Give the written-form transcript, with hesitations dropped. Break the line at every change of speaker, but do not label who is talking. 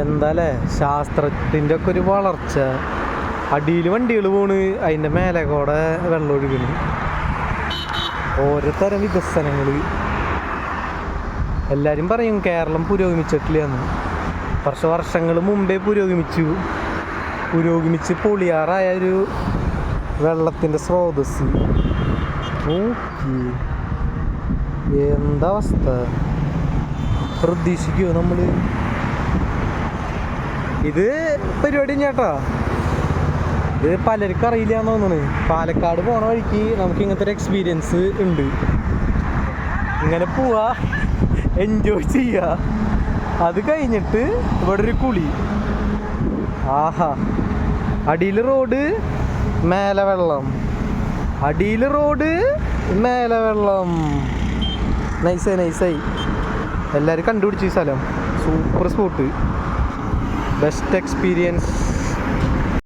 എന്താല്ലേ ശാസ്ത്രത്തിൻ്റെ ഒക്കെ ഒരു വളർച്ച. അടിയിൽ വണ്ടികൾ പോണ്, അതിൻ്റെ മേലെ കൂടെ വെള്ളം ഒഴുകുന്നു. ഓരോ തരം വികസനങ്ങൾ. എല്ലാവരും പറയും കേരളം പുരോഗമിച്ചിട്ടില്ലെന്ന്. പക്ഷെ വർഷങ്ങൾ മുമ്പേ പുരോഗമിച്ച് പൊളിയാറായ ഒരു വെള്ളത്തിൻ്റെ സ്രോതസ് നോക്കി. എന്താ അവസ്ഥ പ്രതീക്ഷിക്കുമോ നമ്മൾ? ഇത് പരിപാടി ചേട്ടാ, ഇത് പലർക്കും അറിയില്ല എന്ന് തോന്നുന്നു. പാലക്കാട് പോണ വഴിക്ക് നമുക്ക് ഇങ്ങനത്തെ ഒരു എക്സ്പീരിയൻസ് ഉണ്ട്. ഇങ്ങനെ പോവാ, എൻജോയ് ചെയ്യുക. അത് കഴിഞ്ഞിട്ട് ഇവിടെ ഒരു കുളി. ആഹാ, അടിയിൽ റോഡ്, മേലെ വെള്ളം. അടിയിൽ റോഡ്, മേലെ വെള്ളം. നൈസായി. എല്ലാവരും കണ്ടുപിടിച്ചു ഈ സ്ഥലം. Super spot, best experience.